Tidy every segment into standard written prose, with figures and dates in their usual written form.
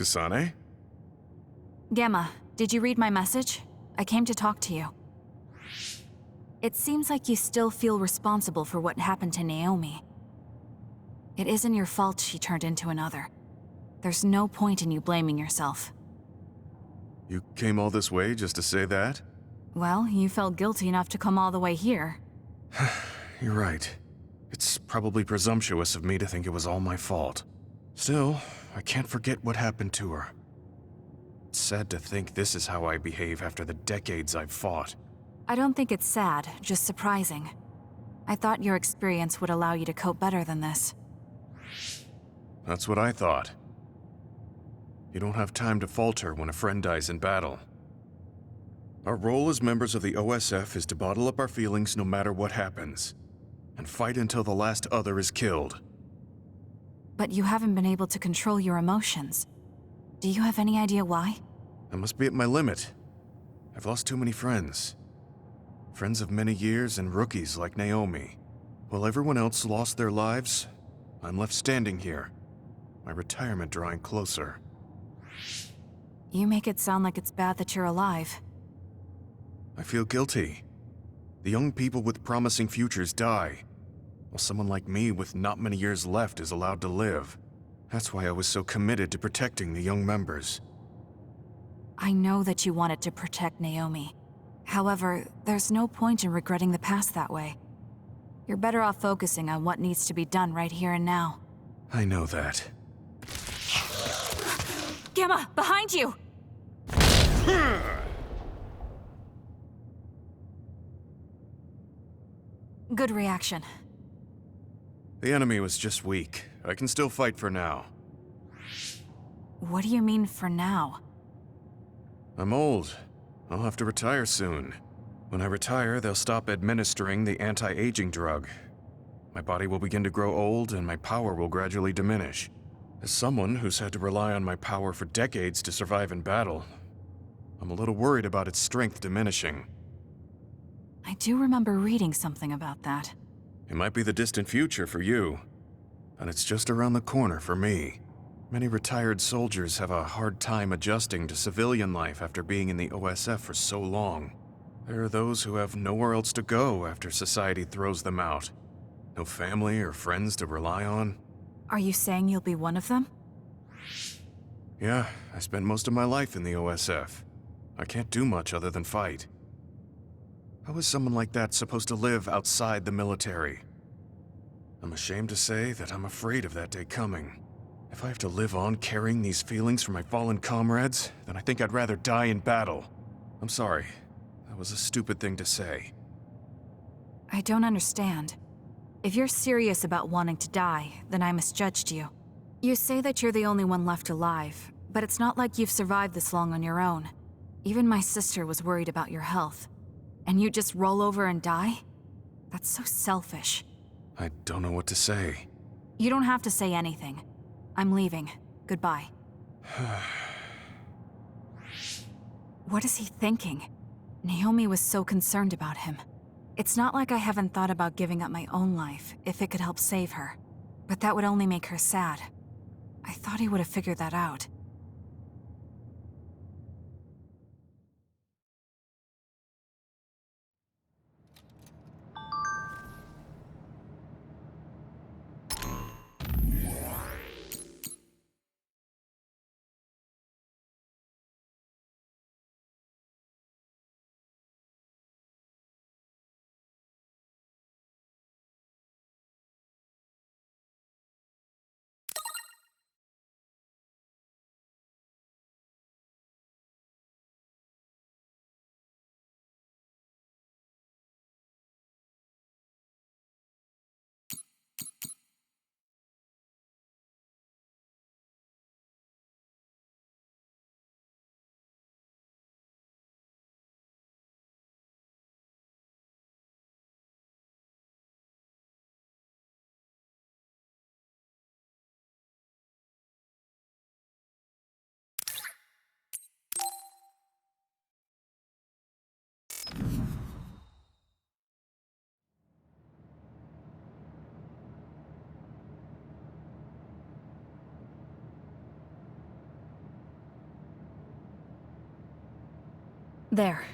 Kasane? Gamma, did you read my message? I came to talk to you. It seems like you still feel responsible for what happened to Naomi. It isn't your fault she turned into another. There's no point in you blaming yourself. You came all this way just to say that? Well, you felt guilty enough to come all the way here. You're right. It's probably presumptuous of me to think it was all my fault. Still, I can't forget what happened to her. It's sad to think this is how I behave after the decades I've fought. I don't think it's sad, just surprising. I thought your experience would allow you to cope better than this. That's what I thought. You don't have time to falter when a friend dies in battle. Our role as members of the OSF is to bottle up our feelings no matter what happens, and fight until the last other is killed. But you haven't been able to control your emotions. Do you have any idea why? I must be at my limit. I've lost too many friends. Friends of many years and rookies like Naomi. While everyone else lost their lives, I'm left standing here, my retirement drawing closer. You make it sound like it's bad that you're alive. I feel guilty. The young people with promising futures die, while someone like me with not many years left is allowed to live. That's why I was so committed to protecting the young members. I know that you wanted to protect Naomi. However, there's no point in regretting the past that way. You're better off focusing on what needs to be done right here and now. I know that. Gamma, behind you! Good reaction. The enemy was just weak. I can still fight for now. What do you mean for now? I'm old. I'll have to retire soon. When I retire, they'll stop administering the anti-aging drug. My body will begin to grow old and my power will gradually diminish. As someone who's had to rely on my power for decades to survive in battle, I'm a little worried about its strength diminishing. I do remember reading something about that. It might be the distant future for you, and it's just around the corner for me. Many retired soldiers have a hard time adjusting to civilian life after being in the OSF for so long. There are those who have nowhere else to go after society throws them out. No family or friends to rely on. Are you saying you'll be one of them? Yeah, I spent most of my life in the OSF. I can't do much other than fight. How is someone like that supposed to live outside the military? I'm ashamed to say that I'm afraid of that day coming. If I have to live on carrying these feelings for my fallen comrades, then I think I'd rather die in battle. I'm sorry. That was a stupid thing to say. I don't understand. If you're serious about wanting to die, then I misjudged you. You say that you're the only one left alive, but it's not like you've survived this long on your own. Even my sister was worried about your health. And you just roll over and die? That's so selfish. I don't know what to say. You don't have to say anything. I'm leaving. Goodbye. What is he thinking? Naomi was so concerned about him. It's not like I haven't thought about giving up my own life if it could help save her. But that would only make her sad. I thought he would have figured that out. There.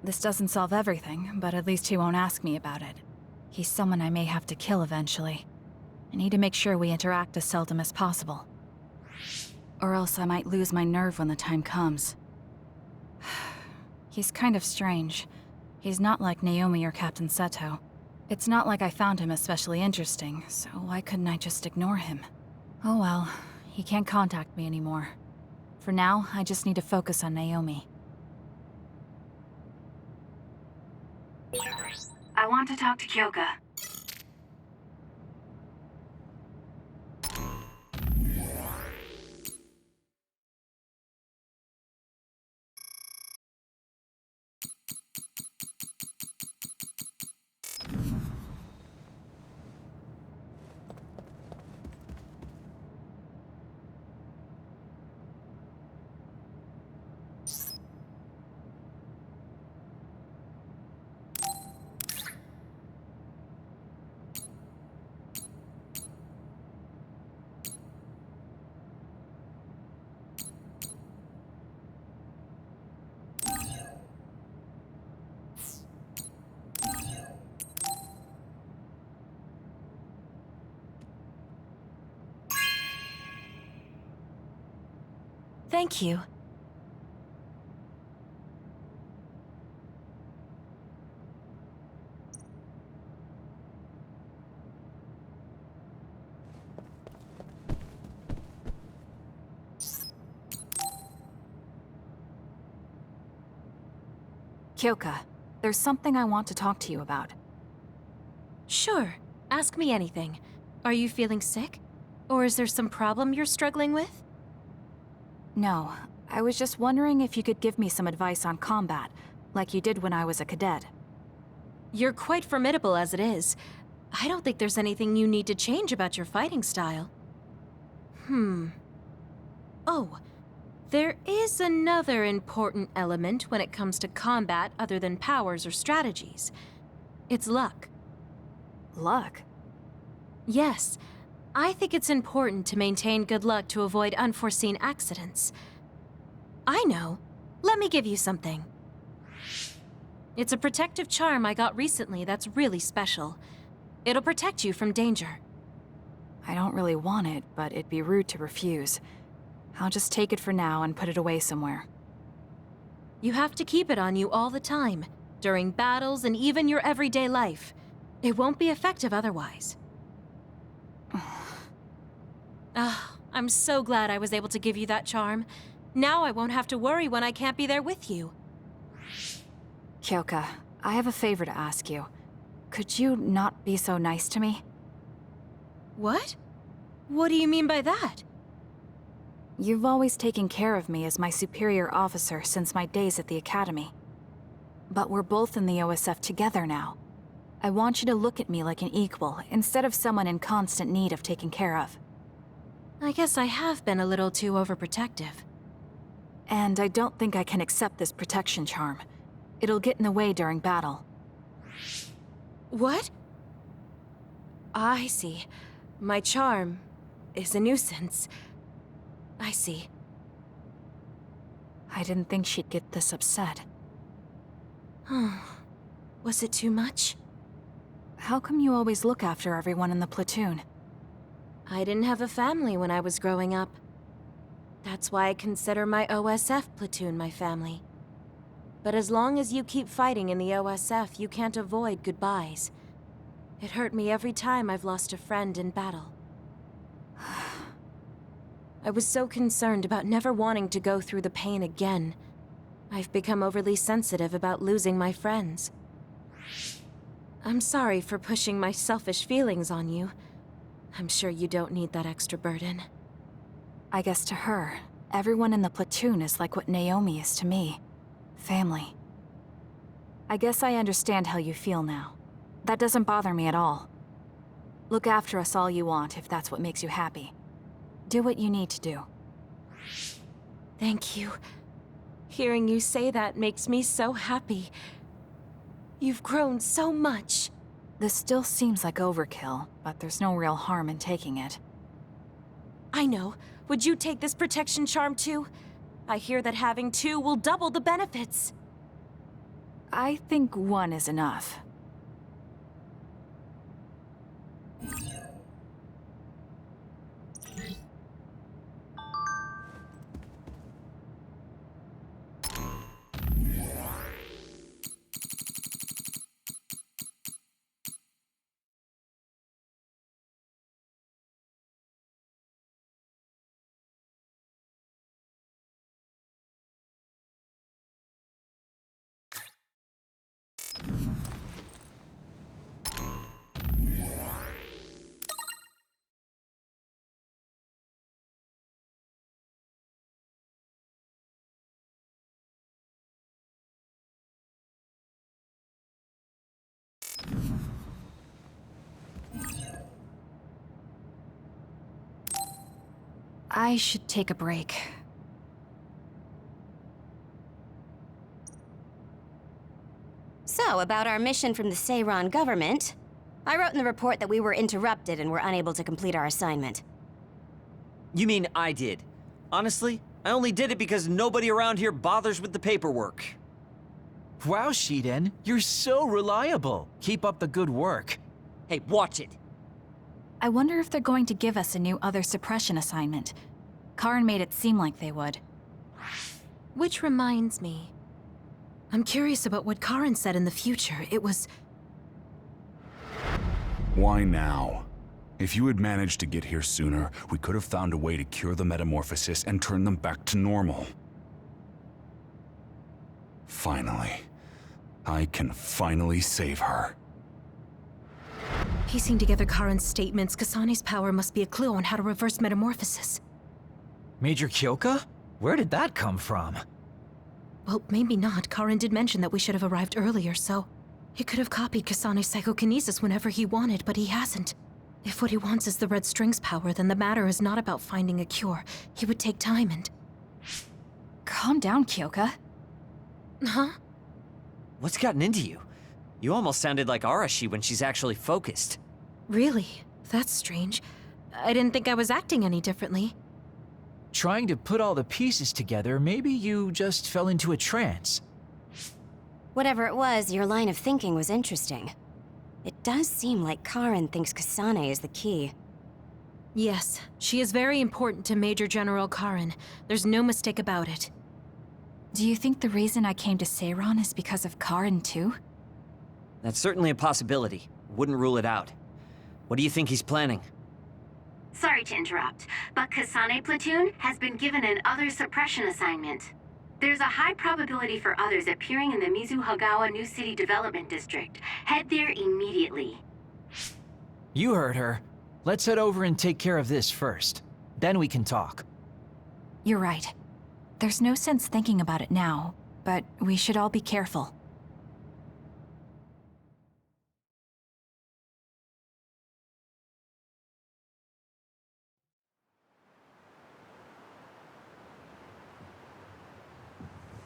This doesn't solve everything, but at least he won't ask me about it. He's someone I may have to kill eventually. I need to make sure we interact as seldom as possible. Or else I might lose my nerve when the time comes. He's kind of strange. He's not like Naomi or Captain Seto. It's not like I found him especially interesting, so why couldn't I just ignore him? Oh well, he can't contact me anymore. For now, I just need to focus on Naomi. I want to talk to Kyoka. Thank you. Kyoka, there's something I want to talk to you about. Sure. Ask me anything. Are you feeling sick? Or is there some problem you're struggling with? No, I was just wondering if you could give me some advice on combat, like you did when I was a cadet. You're quite formidable as it is. I don't think there's anything you need to change about your fighting style. Oh, there is another important element when it comes to combat other than powers or strategies. It's luck. Luck? Yes. I think it's important to maintain good luck to avoid unforeseen accidents. I know. Let me give you something. It's a protective charm I got recently that's really special. It'll protect you from danger. I don't really want it, but it'd be rude to refuse. I'll just take it for now and put it away somewhere. You have to keep it on you all the time, during battles and even your everyday life. It won't be effective otherwise. I'm so glad I was able to give you that charm. Now I won't have to worry when I can't be there with you. Kyoka, I have a favor to ask you. Could you not be so nice to me? What? What do you mean by that? You've always taken care of me as my superior officer since my days at the academy. But we're both in the OSF together now. I want you to look at me like an equal, instead of someone in constant need of taken care of. I guess I have been a little too overprotective. And I don't think I can accept this protection charm. It'll get in the way during battle. What? I see. My charm is a nuisance. I see. I didn't think she'd get this upset. Was it too much? How come you always look after everyone in the platoon? I didn't have a family when I was growing up. That's why I consider my OSF platoon my family. But as long as you keep fighting in the OSF, you can't avoid goodbyes. It hurt me every time I've lost a friend in battle. I was so concerned about never wanting to go through the pain again. I've become overly sensitive about losing my friends. I'm sorry for pushing my selfish feelings on you. I'm sure you don't need that extra burden. I guess to her, everyone in the platoon is like what Naomi is to me. Family. I guess I understand how you feel now. That doesn't bother me at all. Look after us all you want if that's what makes you happy. Do what you need to do. Thank you. Hearing you say that makes me so happy. You've grown so much. This still seems like overkill, but there's no real harm in taking it. I know. Would you take this protection charm too? I hear that having two will double the benefits. I think one is enough. I should take a break. So, about our mission from the Seiran government. I wrote in the report that we were interrupted and were unable to complete our assignment. You mean I did? Honestly, I only did it because nobody around here bothers with the paperwork. Wow, Shiden, you're so reliable. Keep up the good work. Hey, watch it. I wonder if they're going to give us a new other suppression assignment. Karin made it seem like they would. Which reminds me. I'm curious about what Karin said in the future. It was... Why now? If you had managed to get here sooner, we could have found a way to cure the metamorphosis and turn them back to normal. Finally. I can finally save her. Piecing together Karin's statements, Kasane's power must be a clue on how to reverse metamorphosis. Major Kyoka? Where did that come from? Well, maybe not. Karin did mention that we should have arrived earlier, so... He could have copied Kasane's psychokinesis whenever he wanted, but he hasn't. If what he wants is the Red String's power, then the matter is not about finding a cure. He would take time and... Calm down, Kyoka. Huh? What's gotten into you? You almost sounded like Arashi when she's actually focused. Really? That's strange. I didn't think I was acting any differently. Trying to put all the pieces together, maybe you just fell into a trance. Whatever it was, your line of thinking was interesting. It does seem like Karin thinks Kasane is the key. Yes, she is very important to Major General Karin. There's no mistake about it. Do you think the reason I came to Seiran is because of Karin too? That's certainly a possibility. Wouldn't rule it out. What do you think he's planning? Sorry to interrupt, but Kasane Platoon has been given an other suppression assignment. There's a high probability for others appearing in the Mizuhagawa New City Development District. Head there immediately. You heard her. Let's head over and take care of this first. Then we can talk. You're right. There's no sense thinking about it now, but we should all be careful.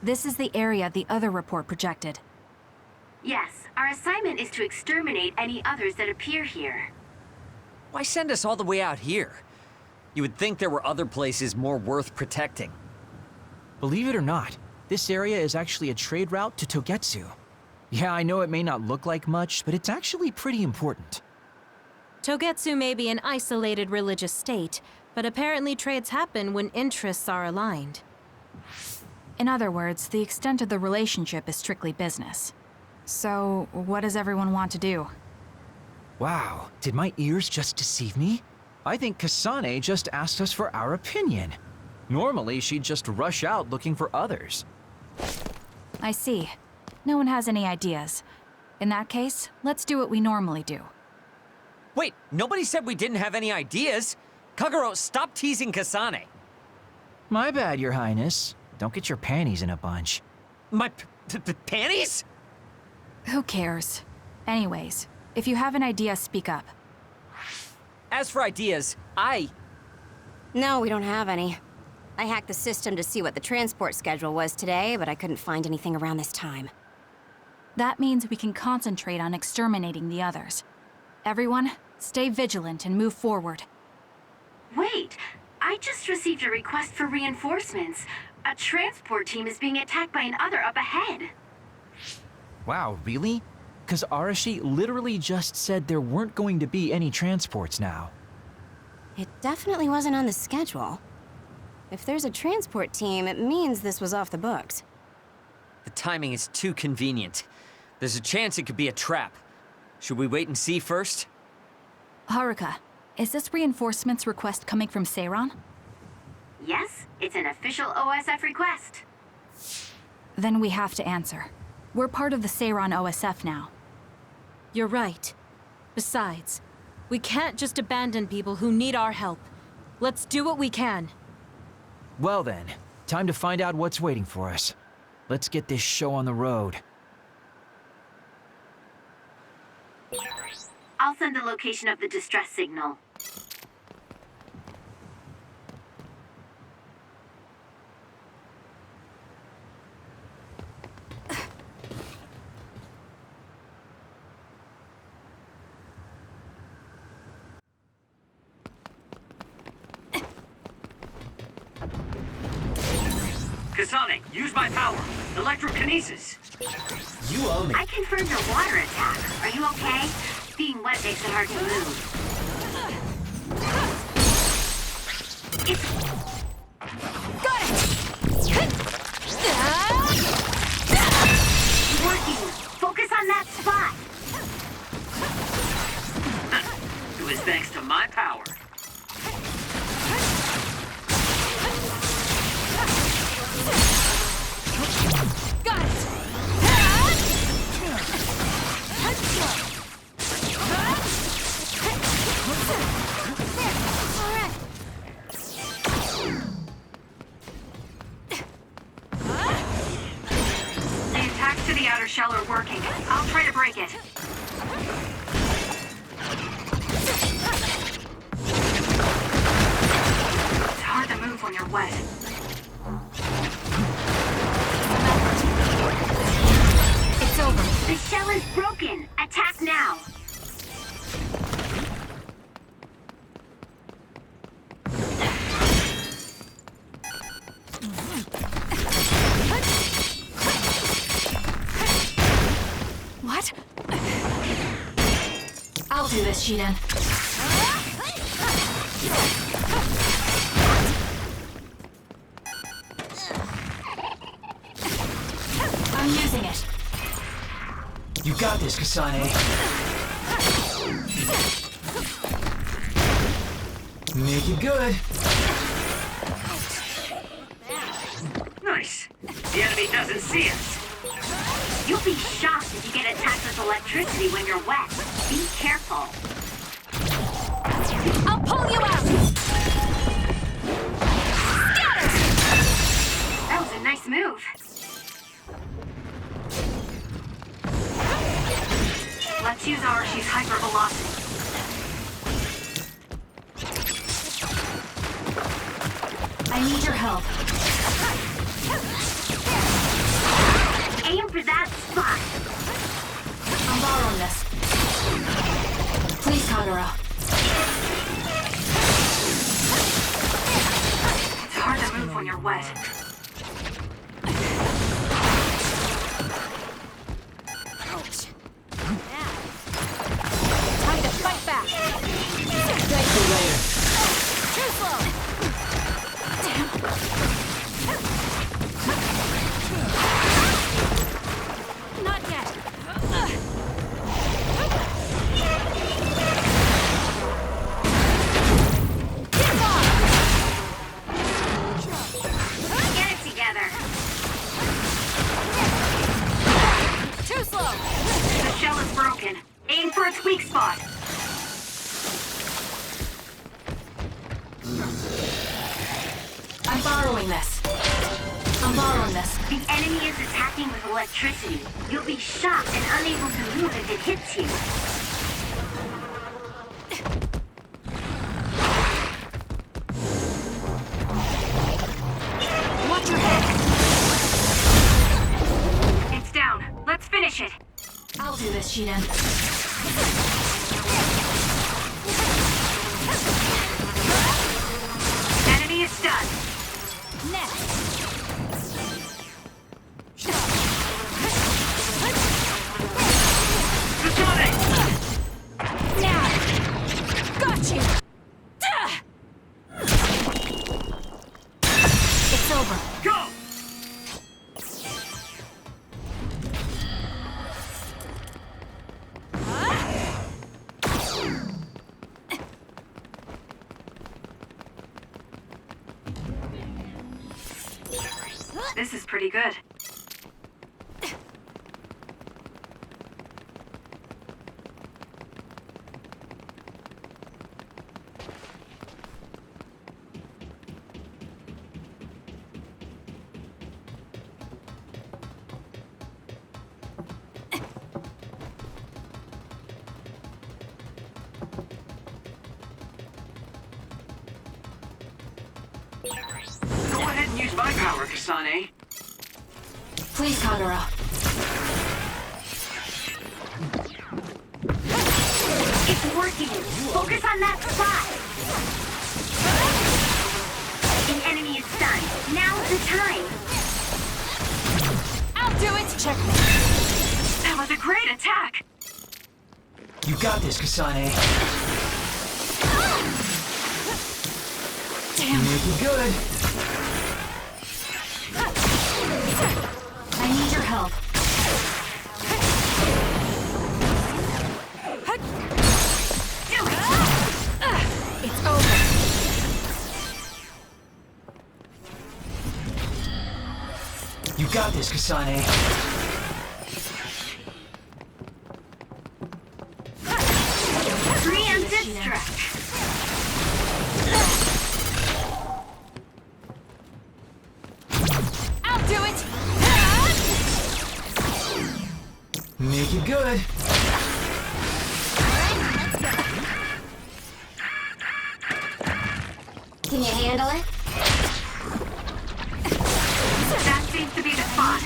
This is the area the other report projected. Yes, our assignment is to exterminate any others that appear here. Why send us all the way out here? You would think there were other places more worth protecting. Believe it or not, this area is actually a trade route to Togetsu. Yeah, I know it may not look like much, but it's actually pretty important. Togetsu may be an isolated religious state, but apparently trades happen when interests are aligned. In other words, the extent of the relationship is strictly business. So, what does everyone want to do? Wow, did my ears just deceive me? I think Kasane just asked us for our opinion. Normally, she'd just rush out looking for others. I see. No one has any ideas. In that case, let's do what we normally do. Wait, nobody said we didn't have any ideas. Kagero, stop teasing Kasane. My bad, Your Highness. Don't get your panties in a bunch. My panties? Who cares? Anyways, if you have an idea, speak up. As for ideas, No, we don't have any. I hacked the system to see what the transport schedule was today, but I couldn't find anything around this time. That means we can concentrate on exterminating the others. Everyone, stay vigilant and move forward. Wait, I just received a request for reinforcements. A transport team is being attacked by an other up ahead. Wow, really? Because Arashi literally just said there weren't going to be any transports now. It definitely wasn't on the schedule. If there's a transport team, it means this was off the books. The timing is too convenient. There's a chance it could be a trap. Should we wait and see first? Haruka, is this reinforcements request coming from Seiran? Yes, it's an official OSF request. Then we have to answer. We're part of the Seiran OSF now. You're right. Besides, we can't just abandon people who need our help. Let's do what we can. Well then, time to find out what's waiting for us. Let's get this show on the road. I'll send the location of the distress signal. Kasane, use my power. Electrokinesis. You owe me. I confirmed your water attack. Are you okay? Being wet makes it hard to move. It's working. Focus on that spot. It was thanks to my power. Got it! The attacks to the outer shell are working. I'll try to break it. It's hard to move when you're wet. It's over. The shell is broken. Attack now. What? I'll do this, Shiden. I'm using it. You got this, Kasane. Make it good. Nice. The enemy doesn't see us. You'll be shocked if you get attacked with electricity when you're wet. Be careful. I'll pull you out! That was a nice move. Let's use Arashi's hypervelocity. I need your help. Aim for that spot. I'm borrowing this. Please, Kagura. It's hard to move when you're wet. Time to fight back. Thanks for later. Too slow. Damn. Not yet. Get it together. Too slow. The shell is broken. Aim for its weak spot. I'm borrowing this. I'm borrowing this. The enemy is attacking with electricity. You'll be shocked and unable to move if it hits you. Watch your head. It's down. Let's finish it. I'll do this, Shiden. Enemy is stunned. Next. This is pretty good. Go ahead and use my power, Kasane. Please, Kagura. It's working! Focus on that spot! The enemy is stunned. Now's the time! I'll do it! Check me. That was a great attack! You got this, Kasane. Damn. Make it good. I need your help. Do it! It's over. You got this, Kasane. Preemptive strike. I'll do it! Make it good. Can you handle it? That seems to be the spot.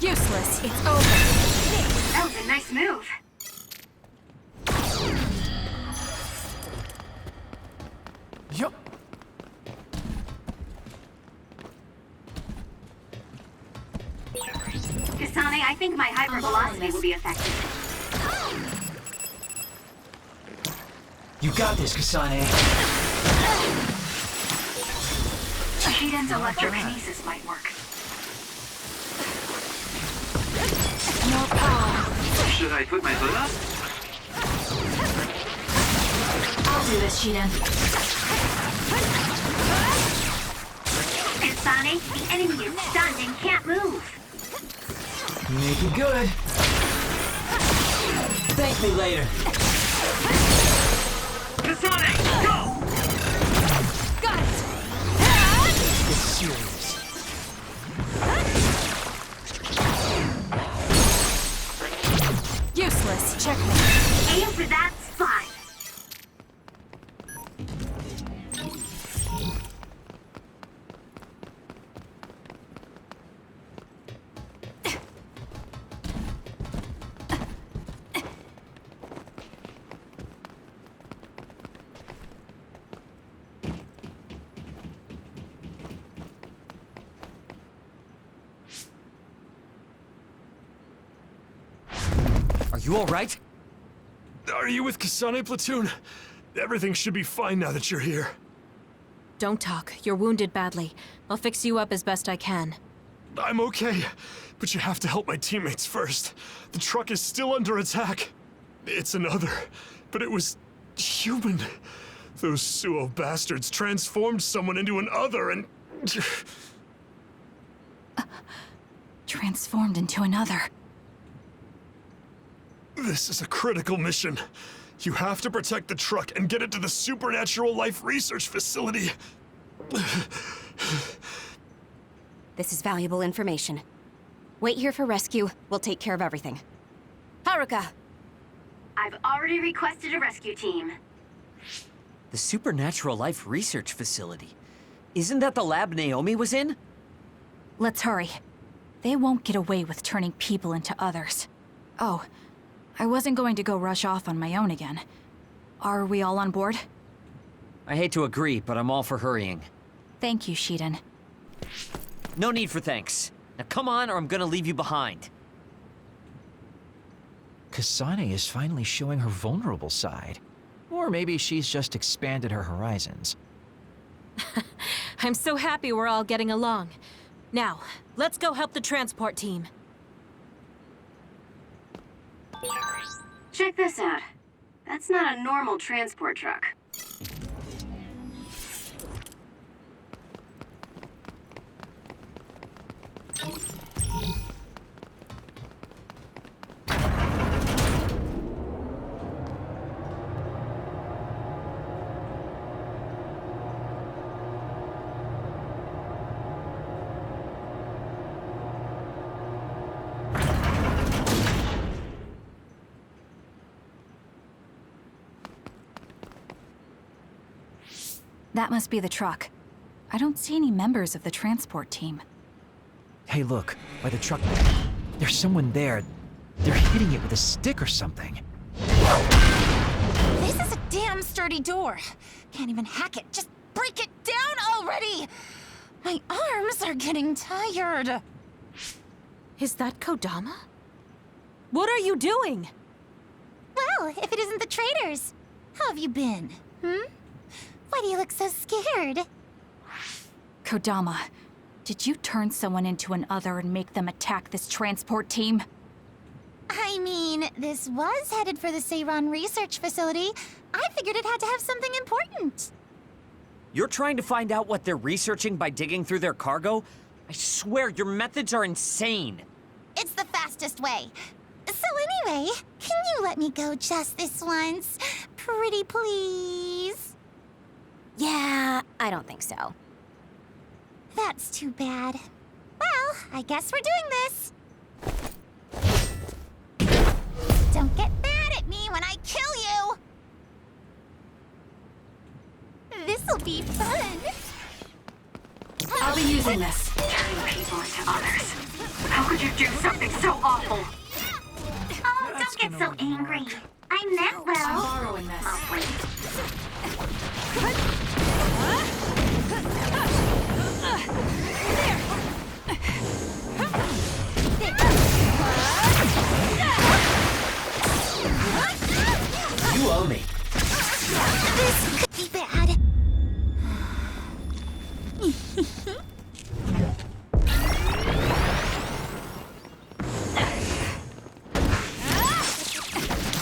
Useless. It's over. That was a nice move. Yup. Kasane, I think my hypervelocity will be effective. You got this, Kasane. Shiden's electrokinesis might work. More power. Should I put my hood up? I'll do this, Shiden. Kasane, the enemy is stunned and can't move. Make it good. Thank me later. Kasane, go! Got it! It's serious. Useless. Check me. Aim for that spot. Are you all right? Are you with Kasane Platoon? Everything should be fine now that you're here. Don't talk. You're wounded badly. I'll fix you up as best I can. I'm okay, but you have to help my teammates first. The truck is still under attack. It's another, but it was human. Those Suo bastards transformed someone into an other and... Transformed into another. This is a critical mission. You have to protect the truck and get it to the Supernatural Life Research Facility. This is valuable information. Wait here for rescue. We'll take care of everything. Haruka! I've already requested a rescue team. The Supernatural Life Research Facility. Isn't that the lab Naomi was in? Let's hurry. They won't get away with turning people into others. Oh, I wasn't going to go rush off on my own again. Are we all on board? I hate to agree, but I'm all for hurrying. Thank you, Shiden. No need for thanks. Now come on, or I'm gonna leave you behind. Kasane is finally showing her vulnerable side. Or maybe she's just expanded her horizons. I'm so happy we're all getting along. Now, let's go help the transport team. Check this out. That's not a normal transport truck. That must be the truck. I don't see any members of the transport team. Hey, look, by the truck. There's someone there. They're hitting it with a stick or something. This is a damn sturdy door. Can't even hack it. Just break it down already! My arms are getting tired. Is that Kodama? What are you doing? Well, if it isn't the traitors. How have you been? Why do you look so scared? Kodama, did you turn someone into an other and make them attack this transport team? I mean, this was headed for the Seiran research facility. I figured it had to have something important. You're trying to find out what they're researching by digging through their cargo? I swear, your methods are insane. It's the fastest way. So anyway, can you let me go just this once? Pretty please? Yeah, I don't think so. That's too bad. Well, I guess we're doing this. Don't get mad at me when I kill you! This'll be fun. I'll be using this. Turning people into others. How could you do something so awful? Oh, don't get so angry. I meant well. Borrowing this. You owe me. This could be bad.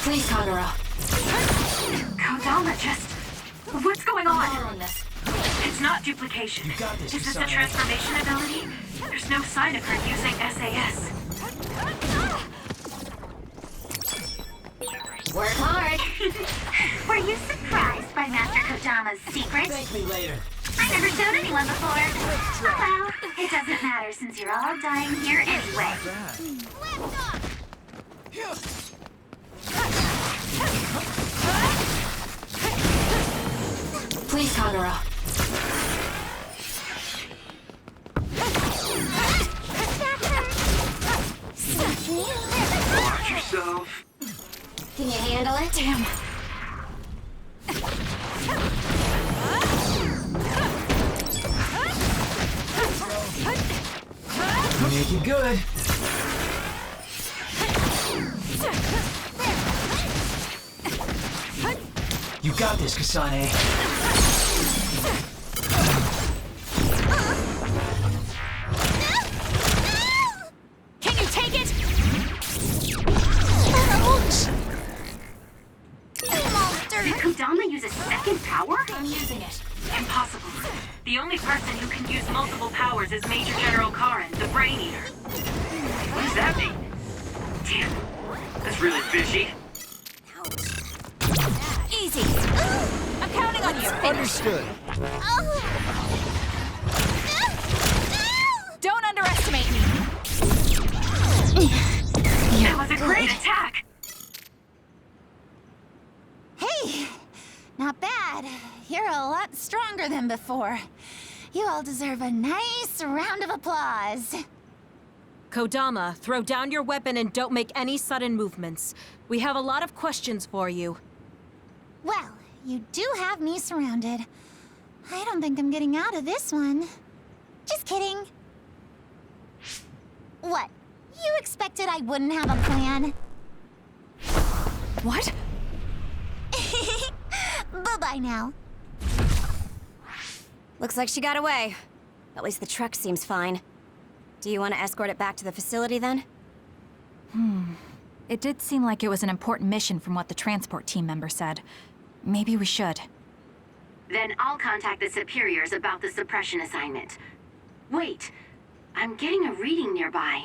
Please, Kagura. Kodama just... What's going on? Borrowing this. It's not duplication. You got this, Is this a Kasane. transformation ability? There's no sign of her using SAS. Work hard. Were you surprised by Master Kodama's secret? Thank me later. I never showed anyone before. Oh well, it doesn't matter since you're all dying here anyway. Please, Kagura. Watch yourself. Can you handle it? Damn. Make it good. You got this, Kasane. Can you take it? Did Kodama use a second power? I'm using it. Impossible. The only person who can use multiple powers is Major General Karen, the Brain Eater. What does that mean? Damn, that's really fishy. Easy. I'm counting on you. Understood. Don't underestimate me. That was a great attack! Hey, not bad. You're a lot stronger than before. You all deserve a nice round of applause. Kodama, throw down your weapon and don't make any sudden movements. We have a lot of questions for you. Well, you do have me surrounded. I don't think I'm getting out of this one. Just kidding. What? You expected I wouldn't have a plan? What? Bye-bye now. Looks like she got away. At least the truck seems fine. Do you want to escort it back to the facility then? It did seem like it was an important mission from what the transport team member said. Maybe we should. Then I'll contact the superiors about the suppression assignment. Wait, I'm getting a reading nearby.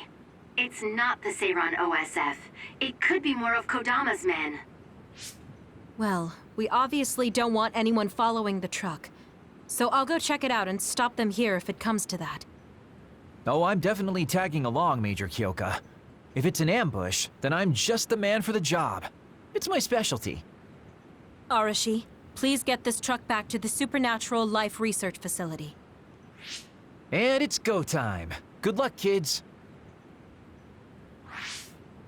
It's not the Seiran OSF. It could be more of Kodama's men. Well, we obviously don't want anyone following the truck. So I'll go check it out and stop them here if it comes to that. Oh, I'm definitely tagging along, Major Kyoka. If it's an ambush, then I'm just the man for the job. It's my specialty. Arashi, Please get this truck back to the Supernatural Life Research Facility. And it's go time. Good luck, kids.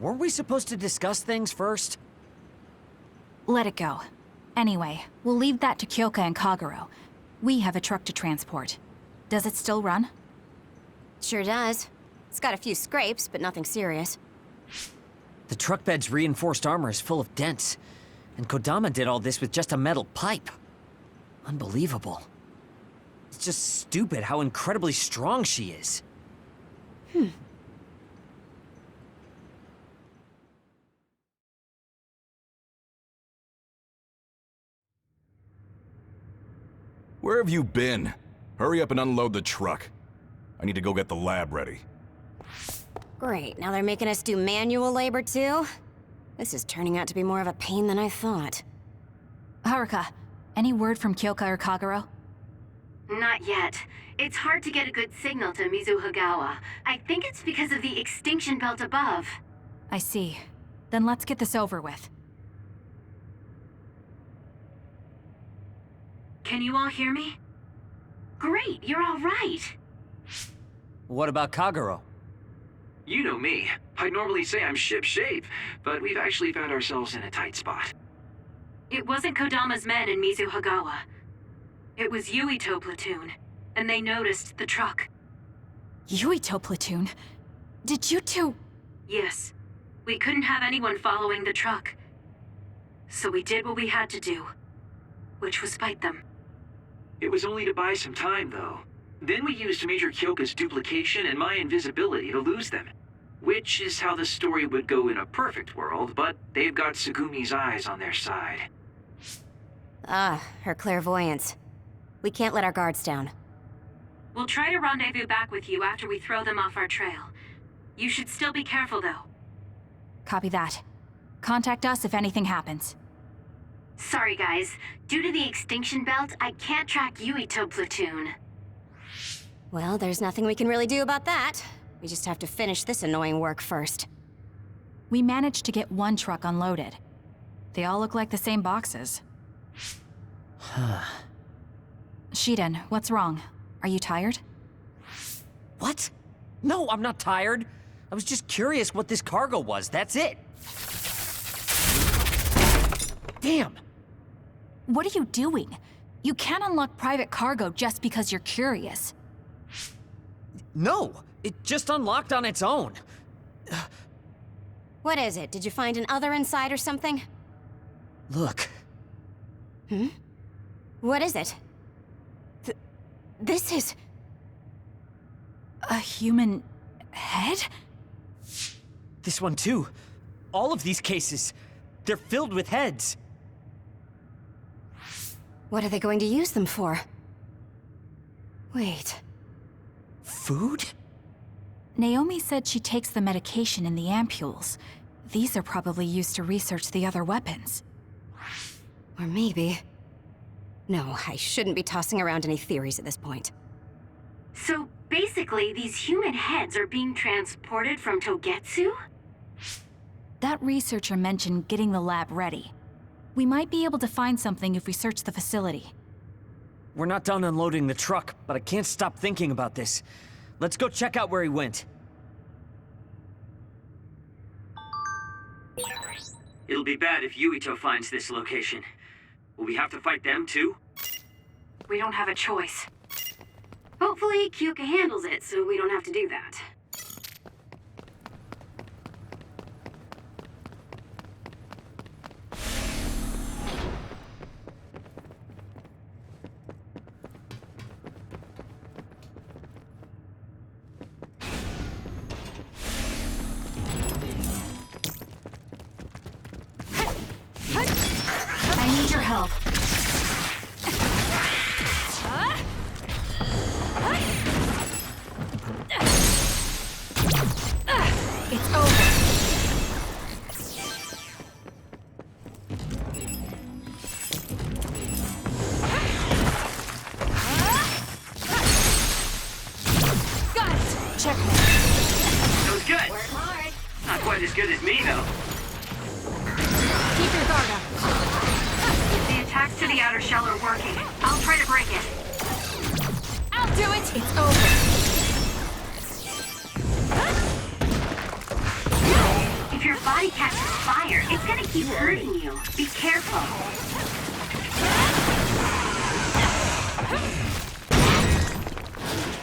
Weren't we supposed to discuss things first? Let it go. Anyway, we'll leave that to Kyoka and Kagero. We have a truck to transport. Does it still run? Sure does. It's got a few scrapes, but nothing serious. The truck bed's reinforced armor is full of dents, and Kodama did all this with just a metal pipe. Unbelievable. It's just stupid how incredibly strong she is. Where have you been? Hurry up and unload the truck. I need to go get the lab ready. Great, now they're making us do manual labor too? This is turning out to be more of a pain than I thought. Haruka, any word from Kyoka or Kagero? Not yet. It's hard to get a good signal to Mizuhagawa. I think it's because of the extinction belt above. I see. Then let's get this over with. Can you all hear me? Great, you're all right. What about Kagero? You know me. I'd normally say I'm ship-shape, but we've actually found ourselves in a tight spot. It wasn't Kodama's men in Mizuhagawa. It was Yuito platoon, and they noticed the truck. Yuito platoon? Did you two... Yes. We couldn't have anyone following the truck. So we did what we had to do, which was fight them. It was only to buy some time, though. Then we used Major Kyoka's duplication and my invisibility to lose them. Which is how the story would go in a perfect world, but they've got Tsugumi's eyes on their side. Her clairvoyance. We can't let our guards down. We'll try to rendezvous back with you after we throw them off our trail. You should still be careful, though. Copy that. Contact us if anything happens. Sorry, guys. Due to the extinction belt, I can't track Yuito platoon. Well, there's nothing we can really do about that. We just have to finish this annoying work first. We managed to get one truck unloaded. They all look like the same boxes. Shiden, what's wrong? Are you tired? What? No, I'm not tired. I was just curious what this cargo was, that's it. Damn! What are you doing? You can't unlock private cargo just because you're curious. No, it just unlocked on its own. What is it? Did you find an other inside or something? Look. What is it? This is... a human head? This one too. All of these cases, they're filled with heads. What are they going to use them for? Wait. Food? Naomi said she takes the medication in the ampules. These are probably used to research the other weapons. Or maybe... No, I shouldn't be tossing around any theories at this point. So basically, these human heads are being transported from Togetsu? That researcher mentioned getting the lab ready. We might be able to find something if we search the facility. We're not done unloading the truck, but I can't stop thinking about this. Let's go check out where he went. It'll be bad if Yuito finds this location. Will we have to fight them too? We don't have a choice. Hopefully, Kyoka handles it so we don't have to do that. I need your help. It's over. Got it. Checkmate. That was good. Work hard. Not quite as good as me, though. Keep your guard up. If the attacks to the outer working. I'll try to break it. I'll do it! It's over. If your body catches fire, it's gonna keep hurting you. Be careful.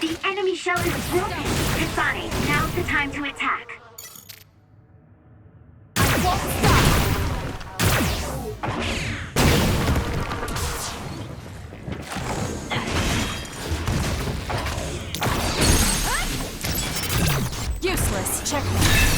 The enemy shell is broken. Kasane, now's the time to attack. Useless. Checkmate.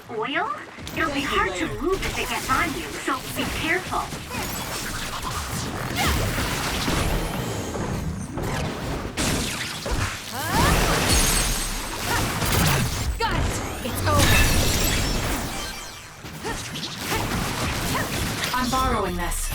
Oil? It'll be hard to move if it gets on you, so be careful. Got it! It's over. I'm borrowing this.